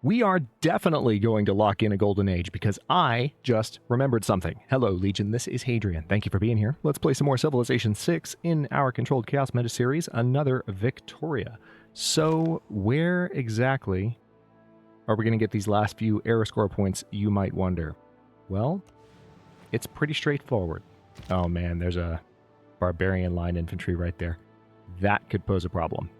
We are definitely going to lock in a golden age because I just remembered something. Hello, Legion. This is Hadrian. Thank you for being here. Let's play some more Civilization 6 in our Controlled Chaos Metaseries, another Victoria. So, where exactly are we going to get these last few error score points, you might wonder? Well, it's pretty straightforward. Oh man, there's a barbarian line infantry right there. That could pose a problem.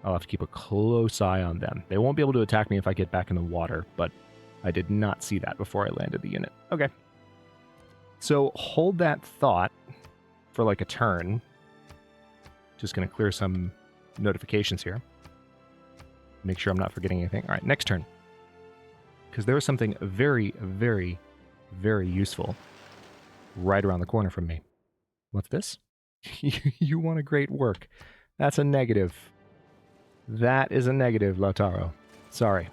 I'll have to keep a close eye on them. They won't be able to attack me if I get back in the water, but I did not see that before I landed the unit. Okay. So hold that thought for like a turn. Just going to clear some notifications here. Make sure I'm not forgetting anything. All right, next turn. Because there is something very, very, very useful right around the corner from me. What's this? You want a great work. That's a negative. That is a negative, Lautaro. Sorry.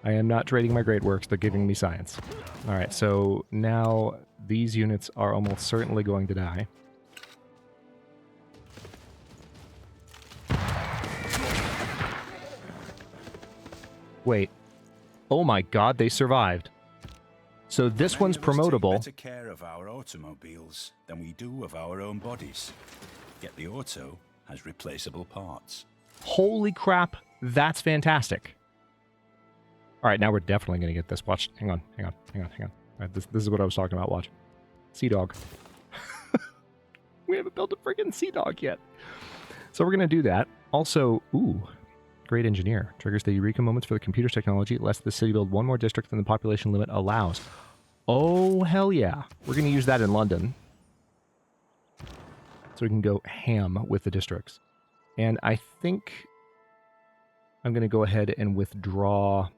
I am not trading my great works, they're giving me science. Alright, so now these units are almost certainly going to die. Wait. Oh my god, they survived. So this one's promotable. Take better care of our automobiles than we do of our own bodies. Yet the auto has replaceable parts. Holy crap, that's fantastic. All right, now we're definitely going to get this. Watch, hang on. All right, this is what I was talking about, watch. Sea Dog. We haven't built a friggin' Sea Dog yet. So we're going to do that. Also, ooh, Great Engineer. Triggers the Eureka moments for the computer's technology. Lets the city build one more district than the population limit allows. Oh, hell yeah. We're going to use that in London. So we can go ham with the districts. And I think I'm going to go ahead and withdraw.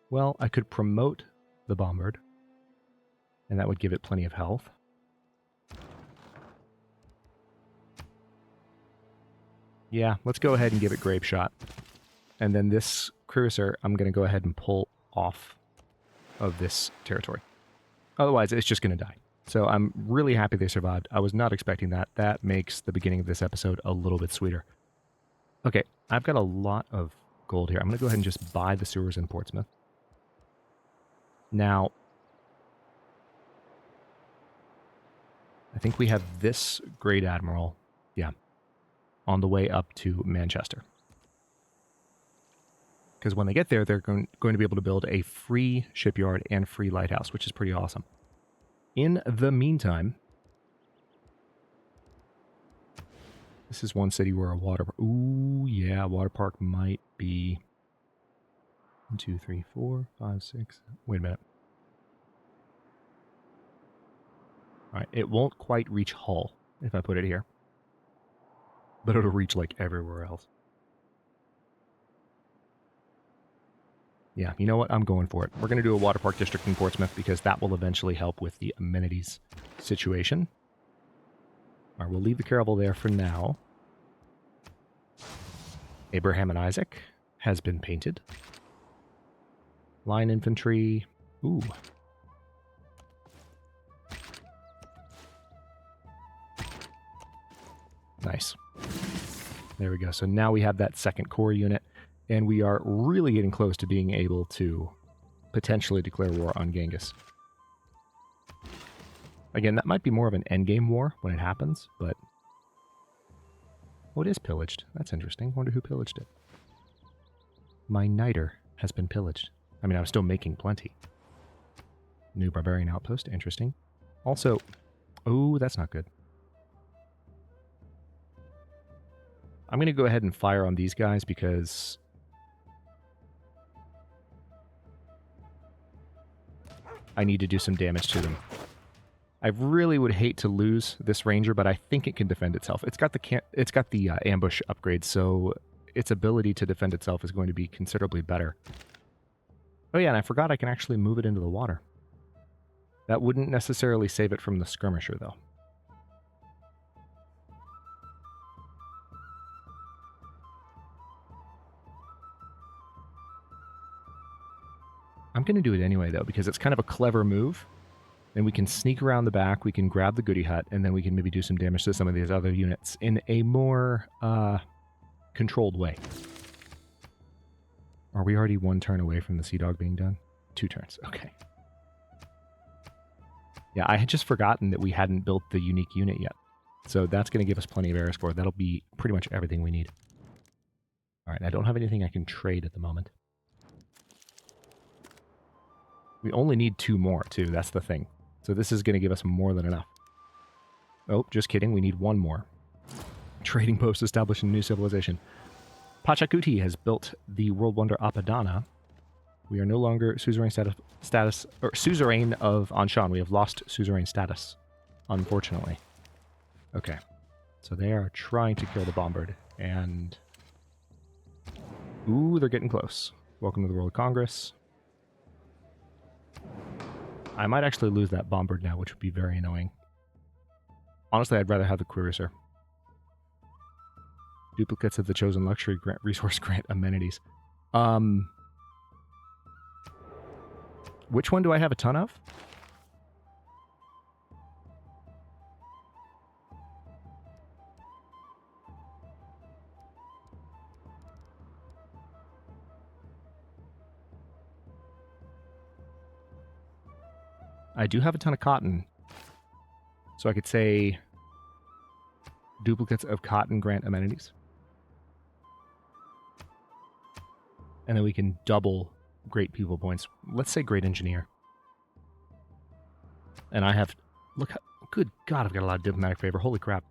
Well, I could promote the Bombard, and that would give it plenty of health. Yeah, let's go ahead and give it Grape Shot. And then this cruiser, I'm going to go ahead and pull off of this territory. Otherwise, it's just going to die. So I'm really happy they survived. I was not expecting that. That makes the beginning of this episode a little bit sweeter. Okay, I've got a lot of gold here. I'm going to go ahead and just buy the sewers in Portsmouth. Now, I think we have this Great Admiral, yeah, on the way up to Manchester. Because when they get there, they're going to be able to build a free shipyard and free lighthouse, which is pretty awesome. In the meantime, this is one city where a water... Ooh, yeah, water park might be... 1, 2, 3, 4, 5, 6... Wait a minute. Alright, it won't quite reach Hull if I put it here. But it'll reach, like, everywhere else. Yeah, you know what? I'm going for it. We're going to do a water park district in Portsmouth because that will eventually help with the amenities situation. All right, we'll leave the caravel there for now. Abraham and Isaac has been painted. Line infantry. Ooh. Nice. There we go. So now we have that second core unit. And we are really getting close to being able to potentially declare war on Genghis. Again, that might be more of an endgame war when it happens, but... Oh, it is pillaged. That's interesting. Wonder who pillaged it. My niter has been pillaged. I mean, I was still making plenty. New barbarian outpost. Interesting. Also... Oh, that's not good. I'm going to go ahead and fire on these guys because... I need to do some damage to them. I really would hate to lose this ranger, but I think it can defend itself. It's got the ambush upgrade, so its ability to defend itself is going to be considerably better. Oh yeah, and I forgot I can actually move it into the water. That wouldn't necessarily save it from the skirmisher, though. I'm going to do it anyway, though, because it's kind of a clever move. And we can sneak around the back, we can grab the goody hut, and then we can maybe do some damage to some of these other units in a more controlled way. Are we already 1 turn away from the Sea Dog being done? 2 turns. Okay. Yeah, I had just forgotten that we hadn't built the unique unit yet. So that's going to give us plenty of air score. That'll be pretty much everything we need. All right, I don't have anything I can trade at the moment. We only need 2 more, too. That's the thing. So this is going to give us more than enough. Oh, just kidding. We need 1 more. Trading post established in a new civilization. Pachacuti has built the world wonder Apadana. We are no longer suzerain or suzerain of Anshan. We have lost suzerain status, unfortunately. Okay. So they are trying to kill the Bombard, and... Ooh, they're getting close. Welcome to the World Congress. I might actually lose that Bombard now, which would be very annoying. Honestly, I'd rather have the Cruiser. Duplicates of the chosen luxury grant resource grant amenities. Which one do I have a ton of? I do have a ton of cotton. So I could say duplicates of cotton grant amenities. And then we can double great people points. Let's say great engineer. And I have... Look, good God, I've got a lot of diplomatic favor. Holy crap.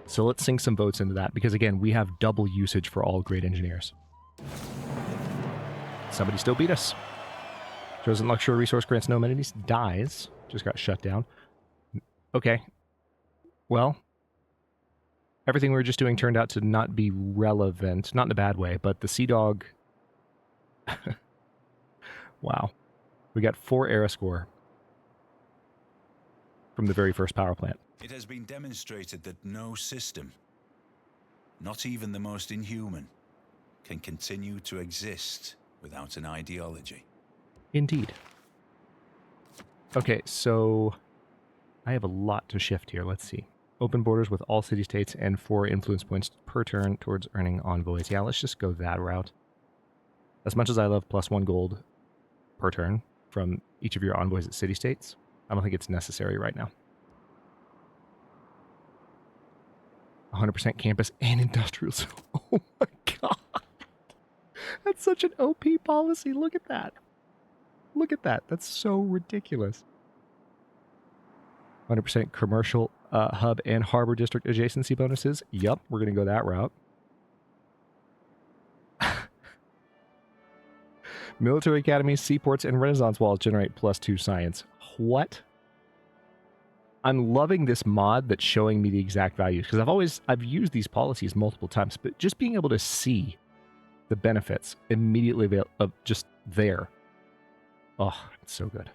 So let's sink some votes into that, because again, we have double usage for all great engineers. Somebody still beat us. Chosen luxury resource grants no amenities. Dies. Just got shut down. Okay. Well, everything we were just doing turned out to not be relevant. Not in a bad way, but the Sea Dog... Wow. We got 4 era score from the very first power plant. It has been demonstrated that no system, not even the most inhuman, can continue to exist without an ideology. Indeed. Okay, so I have a lot to shift here. Let's see. Open borders with all city-states and 4 influence points per turn towards earning envoys. Yeah, let's just go that route. As much as I love +1 gold per turn from each of your envoys at city-states, I don't think it's necessary right now. 100% campus and industrial zone. Oh my god. That's such an OP policy. Look at that. Look at that. That's so ridiculous. 100% commercial hub and harbor district adjacency bonuses. Yup, we're going to go that route. Military academies, seaports, and renaissance walls generate +2 science. What? I'm loving this mod that's showing me the exact values, because I've used these policies multiple times, but just being able to see the benefits immediately just there. Oh, it's so good.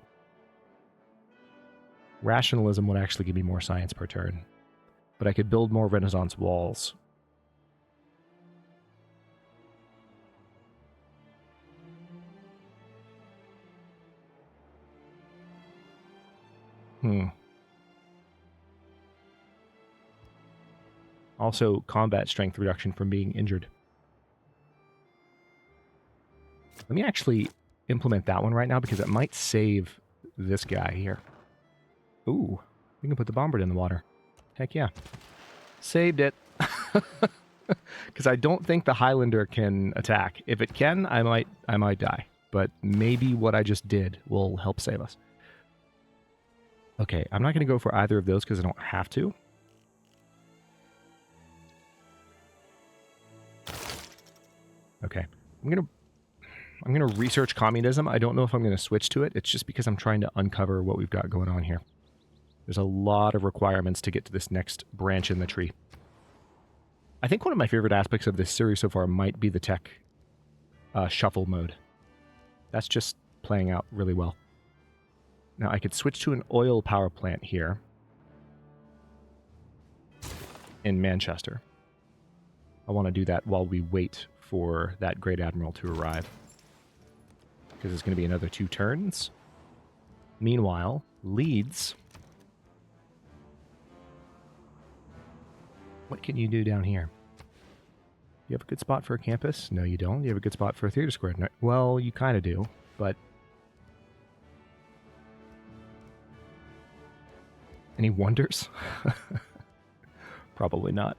Rationalism would actually give me more science per turn, but I could build more renaissance walls. Also, combat strength reduction from being injured. Let me actually implement that one right now, because it might save this guy here. Ooh, we can put the Bombard in the water. Heck yeah. Saved it. Because I don't think the Highlander can attack. If it can, I might die. But maybe what I just did will help save us. Okay, I'm not going to go for either of those because I don't have to. Okay, I'm gonna research communism. I don't know if I'm gonna switch to it. It's just because I'm trying to uncover what we've got going on here. There's a lot of requirements to get to this next branch in the tree. I think one of my favorite aspects of this series so far might be the tech shuffle mode. That's just playing out really well. Now I could switch to an oil power plant here in Manchester. I want to do that while we wait for that Great Admiral to arrive, because it's going to be another 2 turns. Meanwhile, Leeds What can you do down here? You have a good spot for a campus? No, you don't. You have a good spot for a theater square? No. Well, you kind of do, but... Any wonders? Probably not.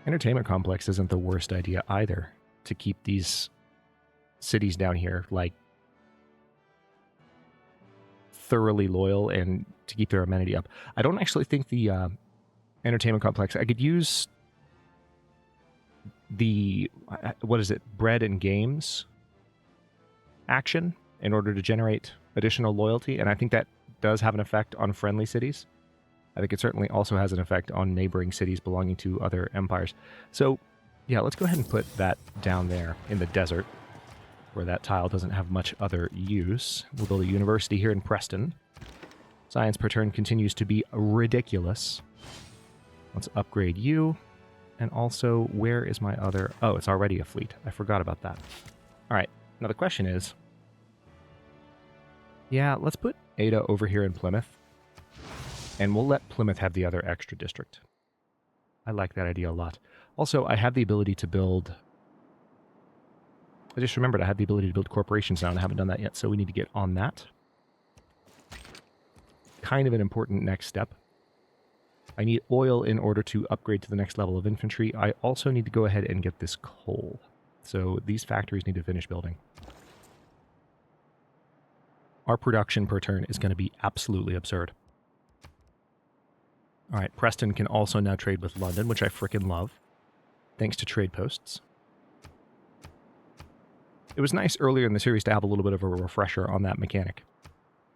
Entertainment complex isn't the worst idea either, to keep these cities down here, like, thoroughly loyal and to keep their amenity up. I don't actually think the entertainment complex... I could use the... what is it? Bread and games action in order to generate additional loyalty, and I think that does have an effect on friendly cities. I think it certainly also has an effect on neighboring cities belonging to other empires. So, yeah, let's go ahead and put that down there in the desert, where that tile doesn't have much other use. We'll build a university here in Preston. Science per turn continues to be ridiculous. Let's upgrade you. And also, where is my other... Oh, it's already a fleet. I forgot about that. All right. Now the question is... Yeah, let's put Ada over here in Plymouth. And we'll let Plymouth have the other extra district. I like that idea a lot. Also, I have the ability to build... I just remembered I have the ability to build corporations now, and I haven't done that yet, so we need to get on that. Kind of an important next step. I need oil in order to upgrade to the next level of infantry. I also need to go ahead and get this coal. So these factories need to finish building. Our production per turn is going to be absolutely absurd. All right, Preston can also now trade with London, which I frickin' love, thanks to trade posts. It was nice earlier in the series to have a little bit of a refresher on that mechanic.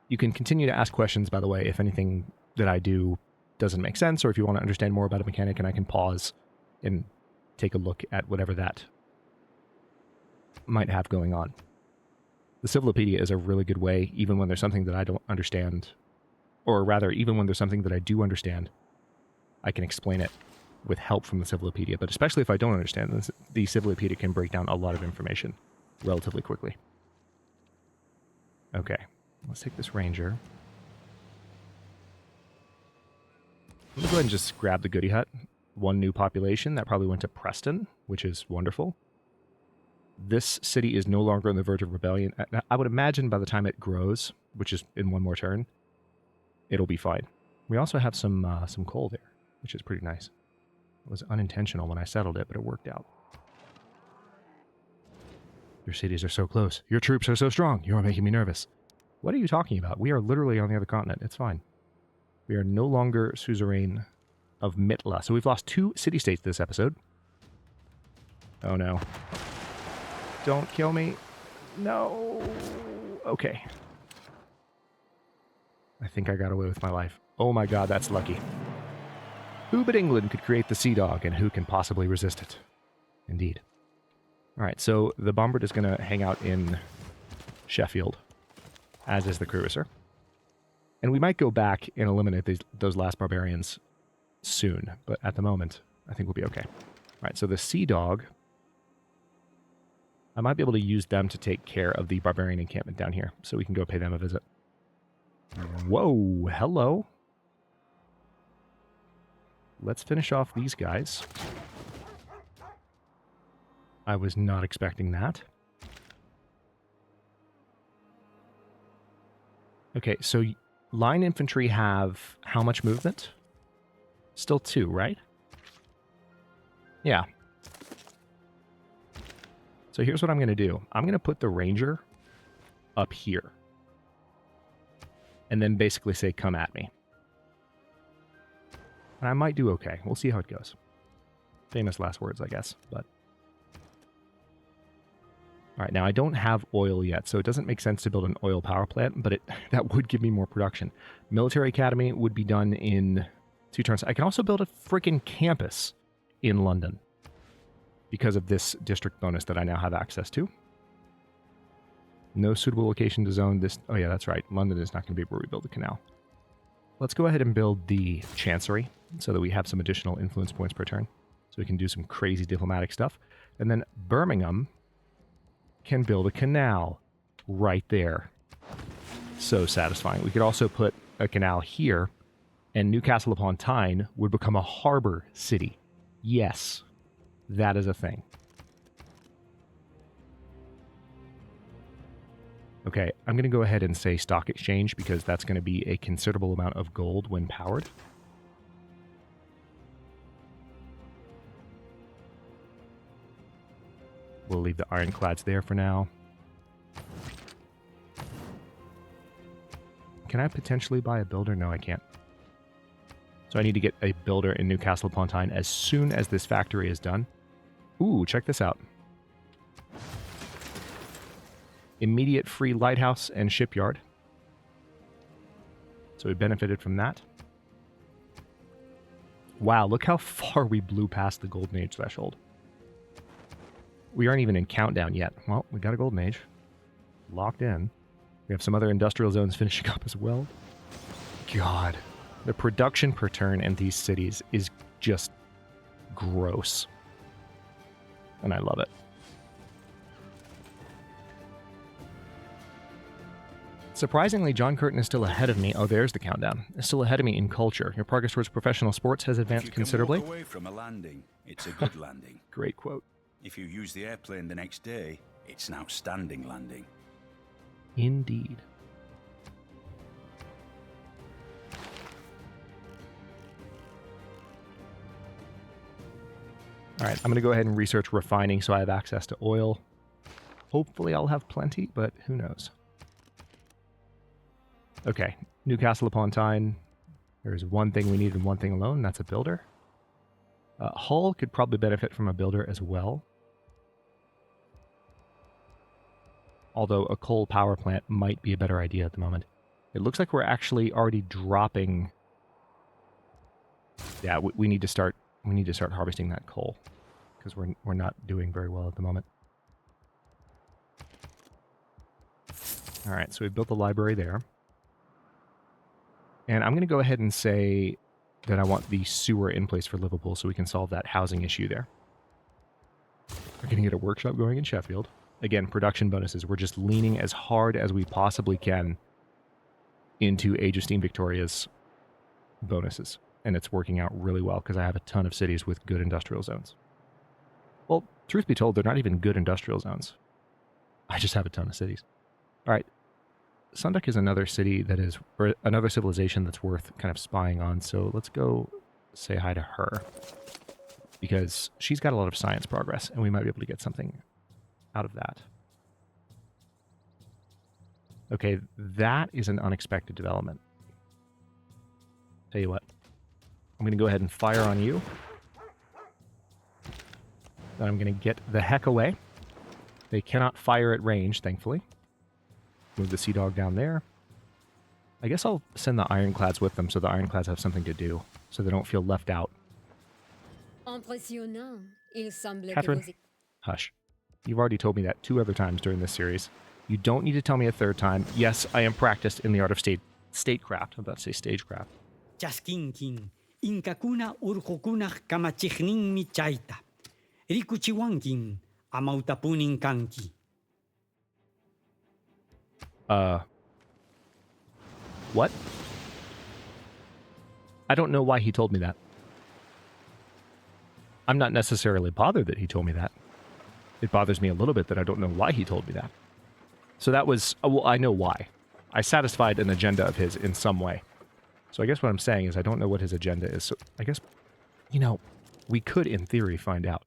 You can continue to ask questions, by the way, if anything that I do doesn't make sense, or if you want to understand more about a mechanic, and I can pause and take a look at whatever that might have going on. The Civilopedia is a really good way, even when there's something that I don't understand, or rather, even when there's something that I do understand, I can explain it with help from the Civilopedia. But especially if I don't understand, the Civilopedia can break down a lot of information relatively quickly. Okay, let's take this Ranger. I'm going to go ahead and just grab the Goody Hut. One new population. That probably went to Preston, which is wonderful. This city is no longer on the verge of rebellion. I would imagine by the time it grows, which is in one more turn, it'll be fine. We also have some coal there, which is pretty nice. It was unintentional when I settled it, but it worked out. Your cities are so close. Your troops are so strong. You're making me nervous. What are you talking about? We are literally on the other continent. It's fine. We are no longer suzerain of Mitla. So we've lost 2 city-states this episode. Oh no. Don't kill me. No. Okay. I think I got away with my life. Oh my god, that's lucky. Who but England could create the Sea Dog, and who can possibly resist it? Indeed. Alright, so the Bombard is going to hang out in Sheffield, as is the Cruiser. And we might go back and eliminate those last barbarians soon, but at the moment, I think we'll be okay. Alright, so the Sea Dog, I might be able to use them to take care of the barbarian encampment down here, so we can go pay them a visit. Whoa, hello. Let's finish off these guys. I was not expecting that. Okay, so line infantry have how much movement? Still 2, right? Yeah. So here's what I'm going to do. I'm going to put the Ranger up here. And then basically say, come at me. And I might do okay. We'll see how it goes. Famous last words, I guess, but... Alright, now I don't have oil yet, so it doesn't make sense to build an oil power plant, but that would give me more production. Military Academy would be done in 2 turns. I can also build a freaking campus in London because of this district bonus that I now have access to. No suitable location to zone this... Oh yeah, that's right. London is not going to be where we build the canal. Let's go ahead and build the Chancery so that we have some additional influence points per turn. So we can do some crazy diplomatic stuff. And then Birmingham can build a canal right there. So satisfying. We could also put a canal here, and Newcastle upon Tyne would become a harbor city. Yes, that is a thing. Okay, I'm going to go ahead and say stock exchange because that's going to be a considerable amount of gold when powered. We'll leave the ironclads there for now. Can I potentially buy a builder? No, I can't. So I need to get a builder in Newcastle upon Tyne as soon as this factory is done. Ooh, check this out. Immediate free lighthouse and shipyard. So we benefited from that. Wow, look how far we blew past the Golden Age threshold. We aren't even in countdown yet. Well, we got a Golden Age. Locked in. We have some other industrial zones finishing up as well. God. The production per turn in these cities is just gross. And I love it. Surprisingly, John Curtin is still ahead of me. Oh, there's the countdown. Is still ahead of me in culture. Your progress towards professional sports has advanced considerably. If you can walk away from a landing, it's a good landing. Great quote. If you use the airplane the next day, it's an outstanding landing. Indeed. All right, I'm going to go ahead and research refining so I have access to oil. Hopefully I'll have plenty, but who knows. Okay, Newcastle upon Tyne. There's one thing we need and one thing alone, and that's a builder. Hull could probably benefit from a builder as well. Although a coal power plant might be a better idea at the moment. It looks like we're actually already dropping. Yeah, we need to start harvesting that coal because we're not doing very well at the moment. All right, so we built the library there. And I'm going to go ahead and say that I want the sewer in place for Liverpool so we can solve that housing issue there. We're going to get a workshop going in Sheffield. Again, production bonuses. We're just leaning as hard as we possibly can into Age of Steam Victoria's bonuses. And it's working out really well because I have a ton of cities with good industrial zones. Well, truth be told, they're not even good industrial zones. I just have a ton of cities. All right. Sunduk is another city that is, or another civilization that's worth kind of spying on. So let's go say hi to her because she's got a lot of science progress and we might be able to get something out of that. Okay, that is an unexpected development. Tell you what, I'm going to go ahead and fire on you. Then I'm going to get the heck away. They cannot fire at range, thankfully. Move the Sea Dog down there. I guess I'll send the Ironclads with them so the Ironclads have something to do, so they don't feel left out. Catherine, hush. You've already told me that 2 other times during this series. You don't need to tell me a 3rd time. Yes, I am practiced in the art of statecraft. I'm about to say stagecraft. Chaskinkin, Inkakuna urkukunach kamachichnin michaita. Rikuchiwankin, amautapunin kanki. What? I don't know why he told me that. I'm not necessarily bothered that he told me that. It bothers me a little bit that I don't know why he told me that. So that was, well, I know why. I satisfied an agenda of his in some way. So I guess what I'm saying is I don't know what his agenda is. So I guess, you know, we could in theory find out.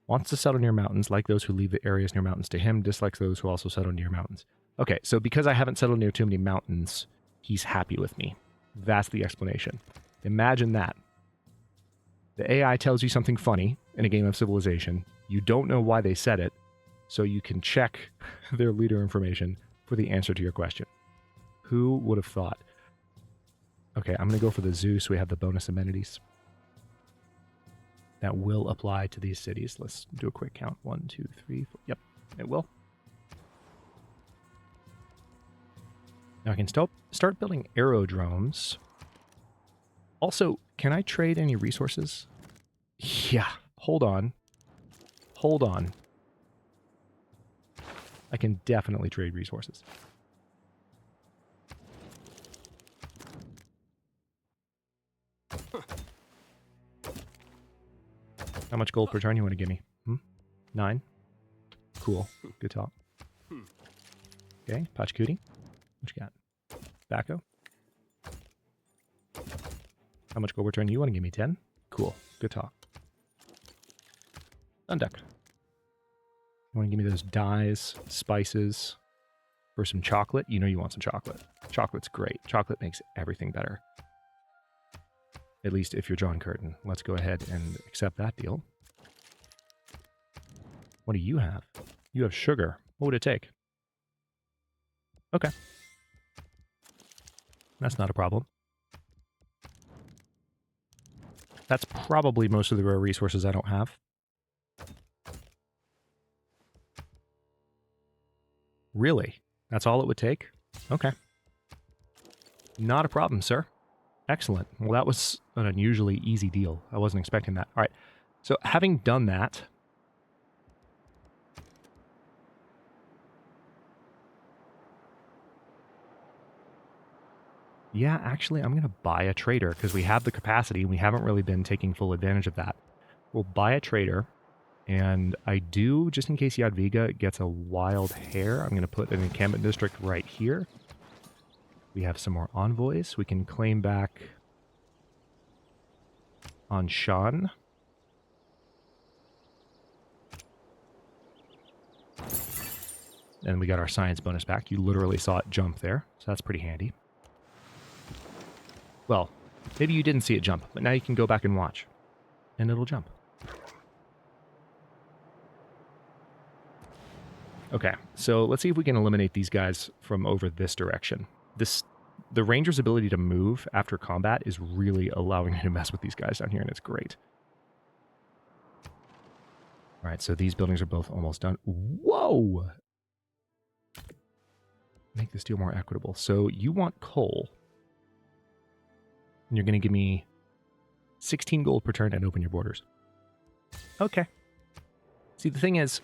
Wants to settle near mountains, like those who leave the areas near mountains to him, dislikes those who also settle near mountains. Okay, so because I haven't settled near too many mountains, he's happy with me. That's the explanation. Imagine that. The AI tells you something funny in a game of Civilization. You don't know why they said it, so you can check their leader information for the answer to your question. Who would have thought? Okay, I'm going to go for the zoo so we have the bonus amenities. That will apply to these cities. Let's do a quick count. 1, 2, 3, 4. Yep, it will. Now I can start building aerodromes. Also, can I trade any resources? Yeah, hold on. Hold on. I can definitely trade resources. How much gold per turn you want to give me? 9? Cool. Good talk. Okay, Pachkuti. What you got? Tobacco. How much gold per turn you want to give me? 10? Cool. Good talk. Unduck. You want to give me those dyes, spices, for some chocolate? You know you want some chocolate. Chocolate's great. Chocolate makes everything better. At least if you're John Curtin. Let's go ahead and accept that deal. What do you have? You have sugar. What would it take? Okay. That's not a problem. That's probably most of the rare resources I don't have. Really? That's all it would take? Okay. Not a problem, sir. Excellent. Well, that was an unusually easy deal. I wasn't expecting that. All right. So having done that, yeah, actually, I'm going to buy a trader because we have the capacity and we haven't really been taking full advantage of that. We'll buy a trader, and I do, just in case Jadwiga gets a wild hare, I'm going to put an encampment district right here. We have some more envoys. We can claim back on Shan. And we got our science bonus back. You literally saw it jump there, so that's pretty handy. Well, maybe you didn't see it jump, but now you can go back and watch. And it'll jump. Okay, so let's see if we can eliminate these guys from over this direction. The ranger's ability to move after combat is really allowing me to mess with these guys down here, and it's great. All right, so these buildings are both almost done. Whoa! Make this deal more equitable. So you want coal. And you're going to give me 16 gold per turn and open your borders. Okay. See, the thing is,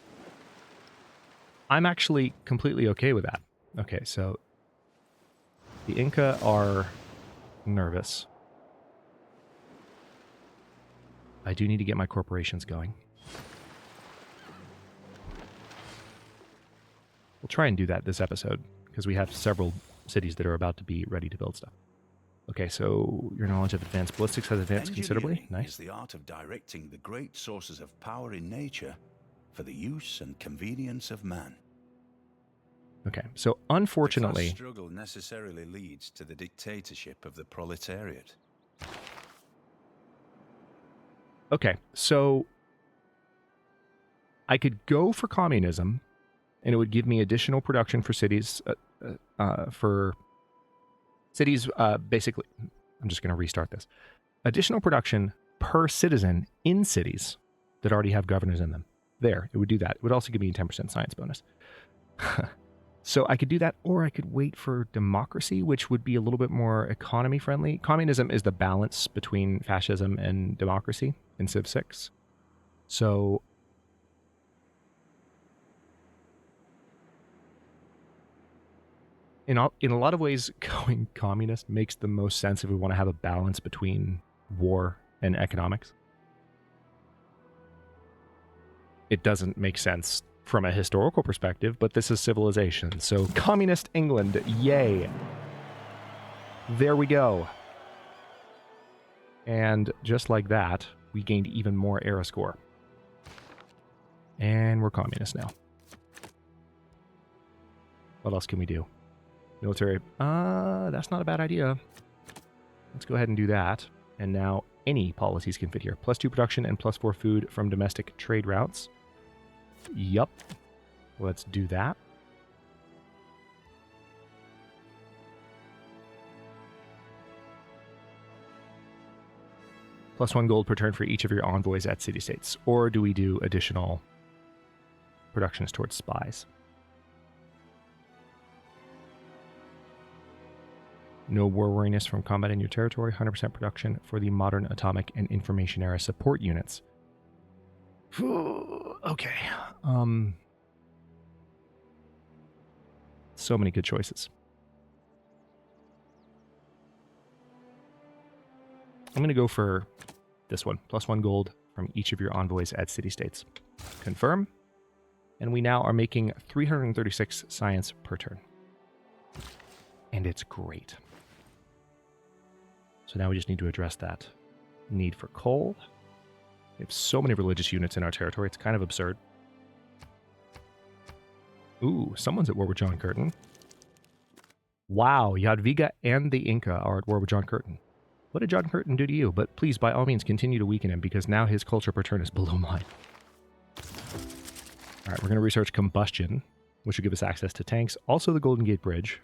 I'm actually completely okay with that. Okay, so the Inca are nervous. I do need to get my corporations going. We'll try and do that this episode, because we have several cities that are about to be ready to build stuff. Okay, so your knowledge of advanced ballistics has advanced considerably. Nice. Is the art of directing the great sources of power in nature for the use and convenience of man. Okay, so unfortunately, the class struggle necessarily leads to the dictatorship of the proletariat. Okay, so I could go for communism, and it would give me additional production for cities. Basically, I'm just going to restart this. Additional production per citizen in cities that already have governors in them. There, it would do that. It would also give me a 10% science bonus. So I could do that, or I could wait for democracy, which would be a little bit more economy friendly. Communism is the balance between fascism and democracy in Civ 6. So in a lot of ways, going communist makes the most sense if we want to have a balance between war and economics. It doesn't make sense from a historical perspective, but this is civilization. So communist England, yay. There we go. And just like that, we gained even more era score. And we're communist now. What else can we do? Military. That's not a bad idea. Let's go ahead and do that. And now any policies can fit here. +2 production and +4 food from domestic trade routes. Yup. Let's do that. +1 gold per turn for each of your envoys at city-states. Or do we do additional productions towards spies? No war weariness from combat in your territory. 100% production for the modern atomic and information era support units. Okay. So many good choices. I'm going to go for this one. +1 gold from each of your envoys at city-states. Confirm. And we now are making 336 science per turn. And it's great. So now we just need to address that need for coal. We have so many religious units in our territory, it's kind of absurd. Ooh, someone's at war with John Curtin. Wow, Jadwiga and the Inca are at war with John Curtin. What did John Curtin do to you? But please, by all means, continue to weaken him, because now his culture per turn is below mine. Alright, we're going to research combustion, which will give us access to tanks. Also the Golden Gate Bridge.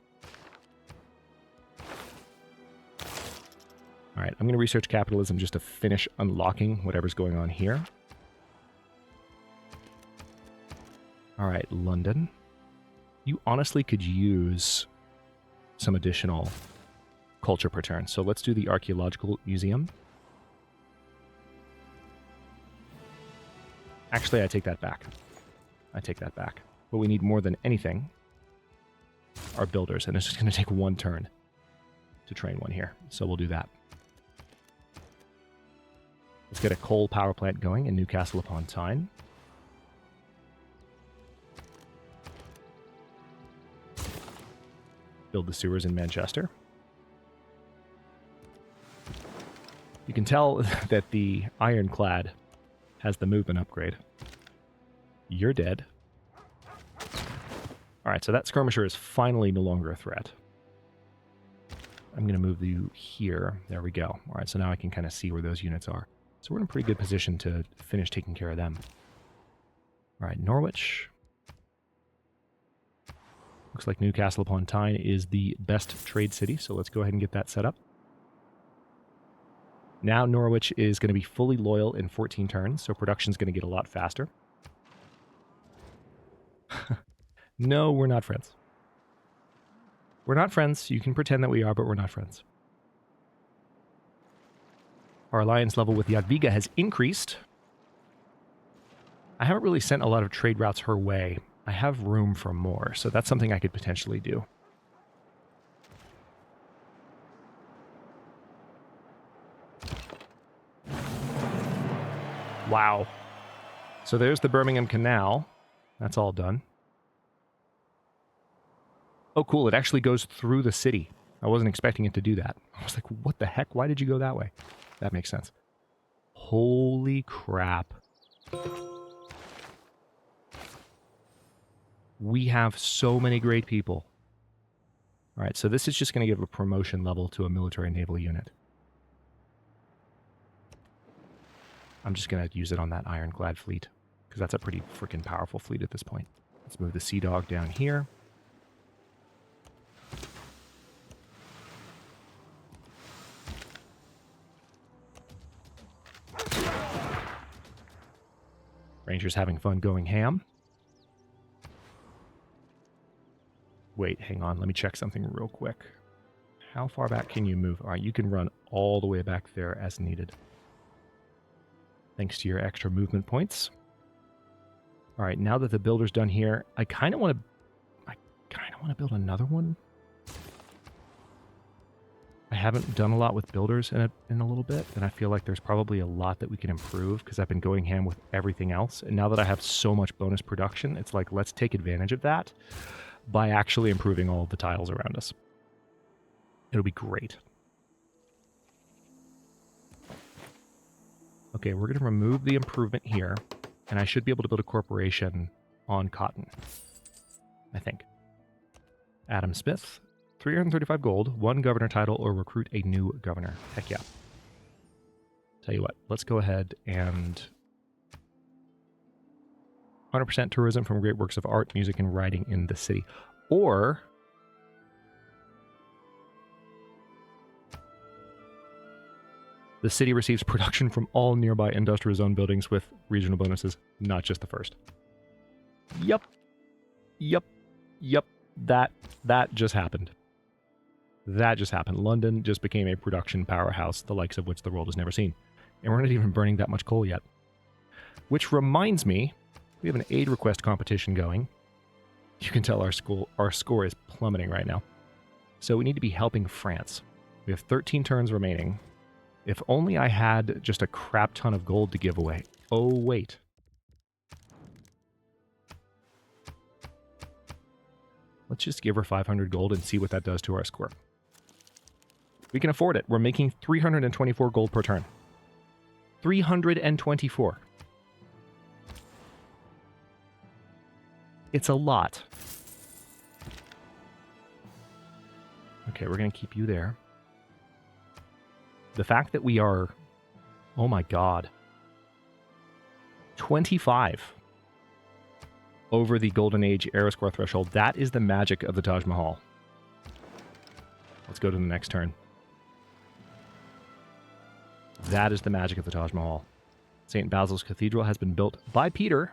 Alright, I'm going to research capitalism just to finish unlocking whatever's going on here. Alright, London. You honestly could use some additional culture per turn. So let's do the Archaeological Museum. Actually, I take that back. What we need more than anything are builders, and it's just going to take one turn to train one here. So we'll do that. Let's get a coal power plant going in Newcastle upon Tyne. Build the sewers in Manchester. You can tell that the Ironclad has the movement upgrade. You're dead. Alright, so that skirmisher is finally no longer a threat. I'm going to move you here. There we go. Alright, so now I can kind of see where those units are. So we're in a pretty good position to finish taking care of them. Alright, Norwich. Looks like Newcastle upon Tyne is the best trade city, so let's go ahead and get that set up. Now Norwich is going to be fully loyal in 14 turns, so production's going to get a lot faster. No, we're not friends. We're not friends. You can pretend that we are, but we're not friends. Our alliance level with Jadwiga has increased. I haven't really sent a lot of trade routes her way. I have room for more, so that's something I could potentially do. Wow. So there's the Birmingham Canal. That's all done. Oh, cool. It actually goes through the city. I wasn't expecting it to do that. I was like, what the heck? Why did you go that way? That makes sense. Holy crap. We have so many great people. All right, so this is just going to give a promotion level to a military naval unit. I'm just going to use it on that Ironclad fleet, because that's a pretty freaking powerful fleet at this point. Let's move the Sea Dog down here. Rangers having fun going ham. Wait, hang on. Let me check something real quick. How far back can you move? All right, you can run all the way back there as needed. Thanks to your extra movement points. All right, now that the builder's done here, I kind of want to build another one. I haven't done a lot with builders in a little bit, and I feel like there's probably a lot that we can improve because I've been going ham with everything else. And now that I have so much bonus production, it's like, let's take advantage of that by actually improving all of the tiles around us. It'll be great. Okay, we're going to remove the improvement here, and I should be able to build a corporation on cotton, I think. Adam Smith, 335 gold, 1 governor title, or recruit a new governor. Heck yeah. Tell you what, let's go ahead and 100% tourism from great works of art, music, and writing in the city. Or the city receives production from all nearby industrial zone buildings with regional bonuses, not just the first. Yep. That just happened. That just happened. London just became a production powerhouse, the likes of which the world has never seen. And we're not even burning that much coal yet. Which reminds me, we have an aid request competition going. You can tell our score is plummeting right now. So we need to be helping France. We have 13 turns remaining. If only I had just a crap ton of gold to give away. Oh, wait. Let's just give her 500 gold and see what that does to our score. We can afford it. We're making 324 gold per turn. 324. It's a lot. Okay, we're going to keep you there. The fact that we are... Oh my god. 25 over the Golden Age era score threshold. That is the magic of the Taj Mahal. Let's go to the next turn. That is the magic of the Taj Mahal. St. Basil's Cathedral has been built by Peter.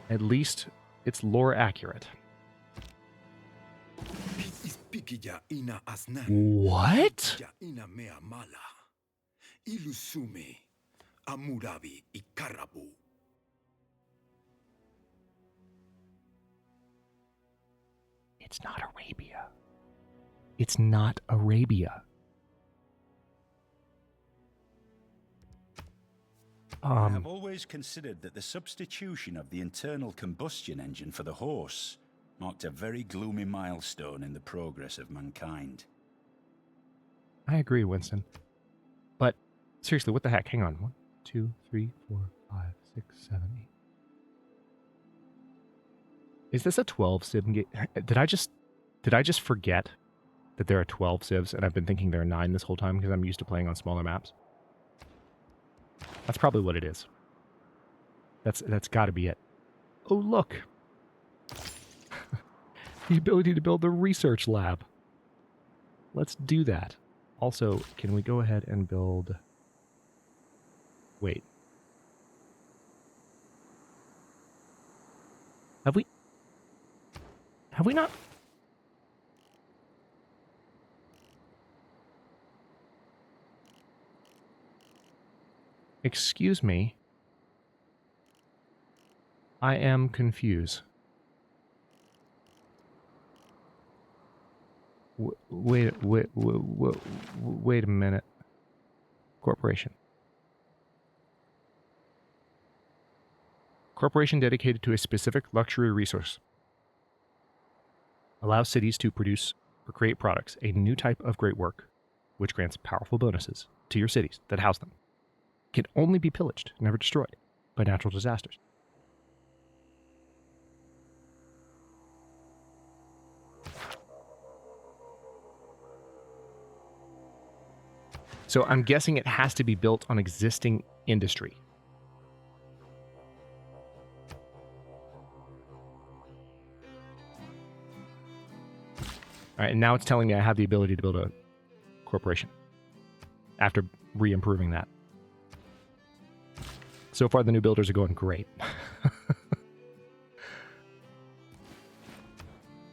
At least it's lore accurate. What? It's not Arabia. It's not Arabia. I have always considered that the substitution of the internal combustion engine for the horse marked a very gloomy milestone in the progress of mankind. I agree, Winston. But seriously, what the heck? Hang on. 1, 2, 3, 4, 5, 6, 7, 8. Is this a 12 civ game? Did I just forget that there are 12 civs and I've been thinking there are 9 this whole time because I'm used to playing on smaller maps? That's probably what it is. That's got to be it. Oh, look. The ability to build the research lab. Let's do that. Also, can we go ahead and build... Wait. Have we not... Excuse me. I am confused. Wait a minute. Corporation. Corporation dedicated to a specific luxury resource. Allows cities to produce or create products, a new type of great work, which grants powerful bonuses to your cities that house them. Can only be pillaged, never destroyed, by natural disasters. So I'm guessing it has to be built on existing industry. All right, and now it's telling me I have the ability to build a corporation after re-improving that. So far, the new builders are going great.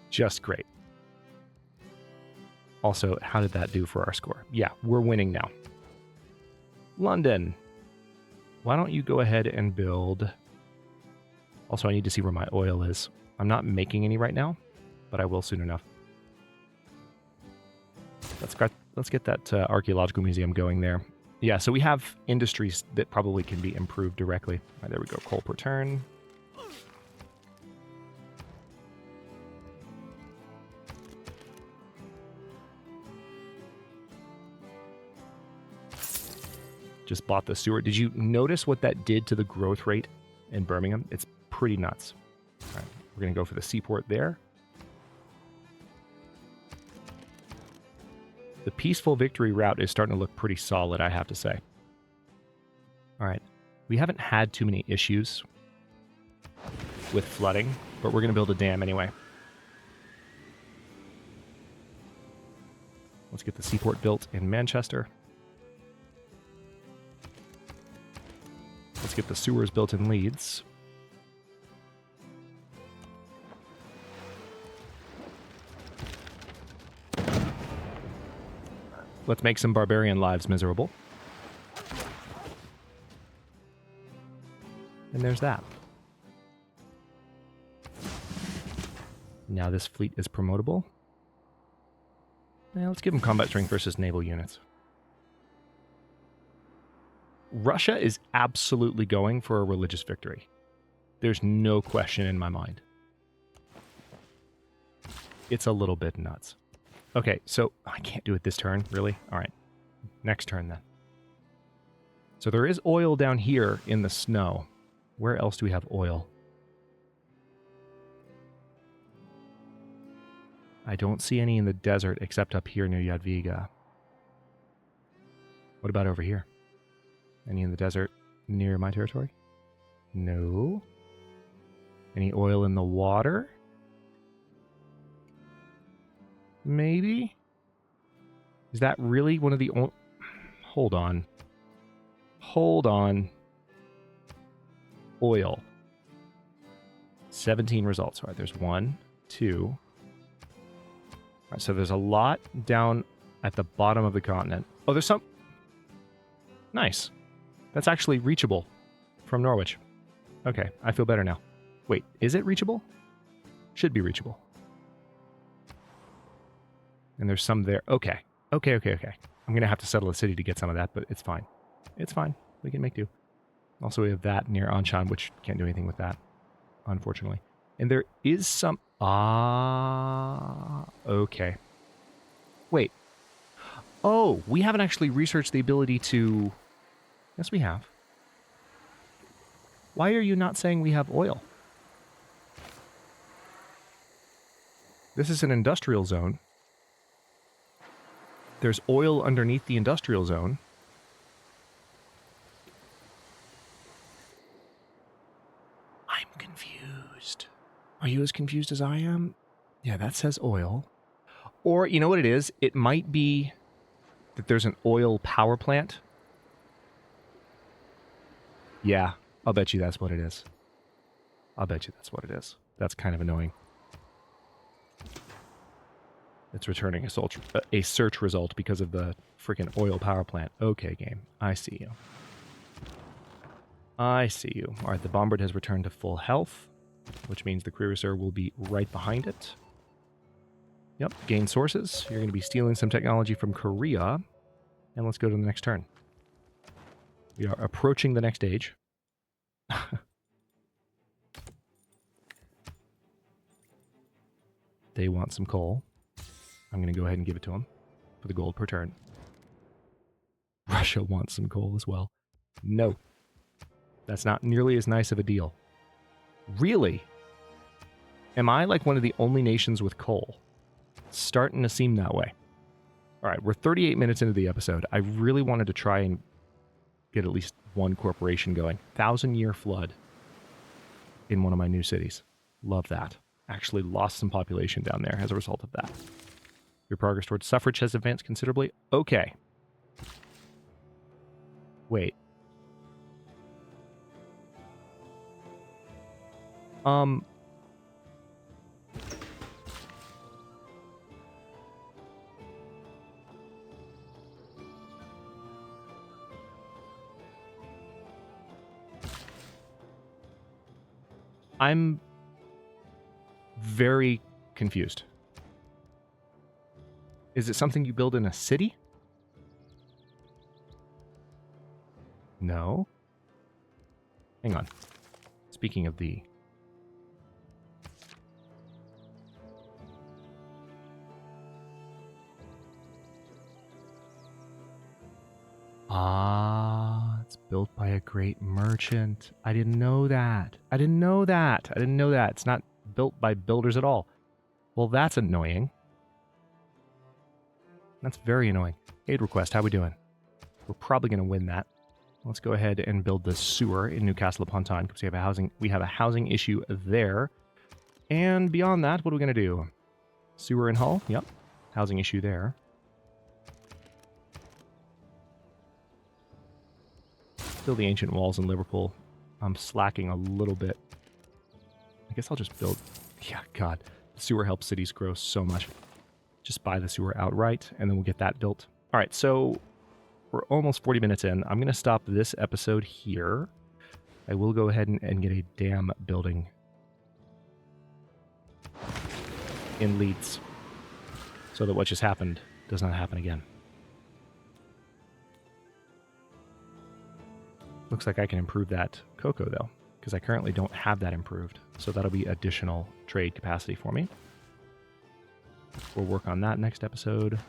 Just great. Also, how did that do for our score? Yeah, we're winning now. London. Why don't you go ahead and build... Also, I need to see where my oil is. I'm not making any right now, but I will soon enough. Let's get that archaeological museum going there. Yeah, so we have industries that probably can be improved directly. All right, there we go. Coal per turn. Just bought the sewer. Did you notice what that did to the growth rate in Birmingham? It's pretty nuts. All right, we're going to go for the seaport there. The peaceful victory route is starting to look pretty solid, I have to say. All right. We haven't had too many issues with flooding, but we're going to build a dam anyway. Let's get the seaport built in Manchester. Let's get the sewers built in Leeds. Let's make some barbarian lives miserable. And there's that. Now this fleet is promotable. Let's give them combat strength versus naval units. Russia is absolutely going for a religious victory. There's no question in my mind. It's a little bit nuts. Okay, so I can't do it this turn, really? All right, next turn then. So there is oil down here in the snow. Where else do we have oil? I don't see any in the desert except up here near Jadwiga. What about over here? Any in the desert near my territory? No. Any oil in the water? Maybe? Is that really one of the only... Hold on. Hold on. Oil. 17 results. All right, there's 1, 2. All right, so there's a lot down at the bottom of the continent. Oh, there's some... Nice. That's actually reachable from Norwich. Okay, I feel better now. Wait, is it reachable? Should be reachable. And there's some there. Okay. Okay. I'm going to have to settle a city to get some of that, but it's fine. It's fine. We can make do. Also, we have that near Anshan, which can't do anything with that, unfortunately. And there is some... okay. Wait. Oh, we haven't actually researched the ability to... Yes, we have. Why are you not saying we have oil? This is an industrial zone. There's oil underneath the industrial zone. I'm confused. Are you as confused as I am? Yeah, that says oil. Or, you know what it is? It might be that there's an oil power plant. Yeah, I'll bet you that's what it is. I'll bet you that's what it is. That's kind of annoying. It's returning a search result because of the freaking oil power plant. Okay, game. I see you. I see you. All right, the bombard has returned to full health, which means the cruiser will be right behind it. Yep, gain sources. You're going to be stealing some technology from Korea. And let's go to the next turn. We are approaching the next age. They want some coal. I'm going to go ahead and give it to them for the gold per turn. Russia wants some coal as well. No. That's not nearly as nice of a deal. Really? Am I like one of the only nations with coal? It's starting to seem that way. All right, we're 38 minutes into the episode. I really wanted to try and get at least one corporation going. 1,000-year flood in one of my new cities. Love that. Actually lost some population down there as a result of that. Your progress towards suffrage has advanced considerably. Okay. Wait. I'm very confused. Is it something you build in a city? No. Hang on. Speaking of the... it's built by a great merchant. I didn't know that. I didn't know that. It's not built by builders at all. Well, that's annoying. That's very annoying. Aid request, how we doing? We're probably going to win that. Let's go ahead and build the sewer in Newcastle upon Tyne because we have a housing issue there. And beyond that, what are we going to do? Sewer in Hull? Yep. Housing issue there. Still the ancient walls in Liverpool. I'm slacking a little bit. I guess I'll just build... Yeah, God. The sewer helps cities grow so much. Just buy the sewer outright, and then we'll get that built. All right, so we're almost 40 minutes in. I'm going to stop this episode here. I will go ahead and get a dam building in Leeds so that what just happened does not happen again. Looks like I can improve that cocoa, though, because I currently don't have that improved. So that'll be additional trade capacity for me. We'll work on that next episode.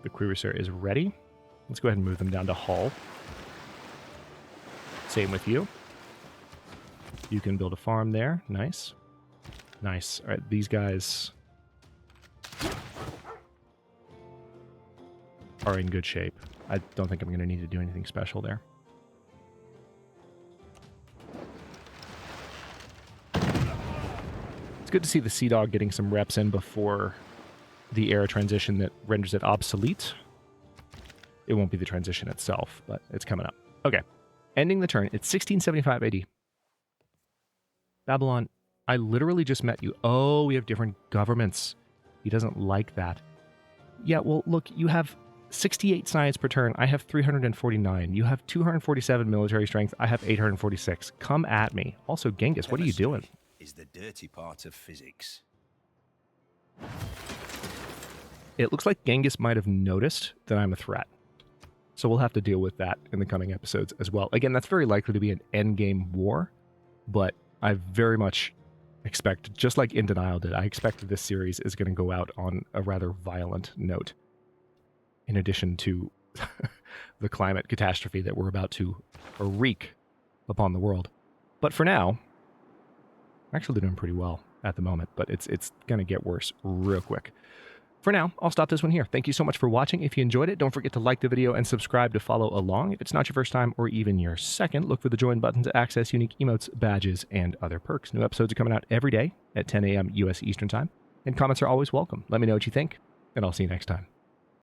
The cruiser is ready. Let's go ahead and move them down to hull. Same with you. You can build a farm there. Nice. Nice. All right, these guys are in good shape. I don't think I'm going to need to do anything special there. It's good to see the Sea Dog getting some reps in before the era transition that renders it obsolete. It won't be the transition itself, but it's coming up. Okay. Ending the turn. It's 1675 AD. Babylon, I literally just met you. Oh, we have different governments. He doesn't like that. Yeah, well, look, you have 68 science per turn. I have 349. You have 247 military strength. I have 846. Come at me. Also, Genghis, what are you doing? Is the dirty part of physics. It looks like Genghis might have noticed that I'm a threat. So we'll have to deal with that in the coming episodes as well. Again, that's very likely to be an endgame war, but I very much expect, just like In Denial did, I expect that this series is going to go out on a rather violent note. In addition to the climate catastrophe that we're about to wreak upon the world. But for now, I'm actually doing pretty well at the moment, but it's going to get worse real quick. For now, I'll stop this one here. Thank you so much for watching. If you enjoyed it, don't forget to like the video and subscribe to follow along. If it's not your first time or even your second, look for the join button to access unique emotes, badges, and other perks. New episodes are coming out every day at 10 a.m. U.S. Eastern Time, and comments are always welcome. Let me know what you think, and I'll see you next time.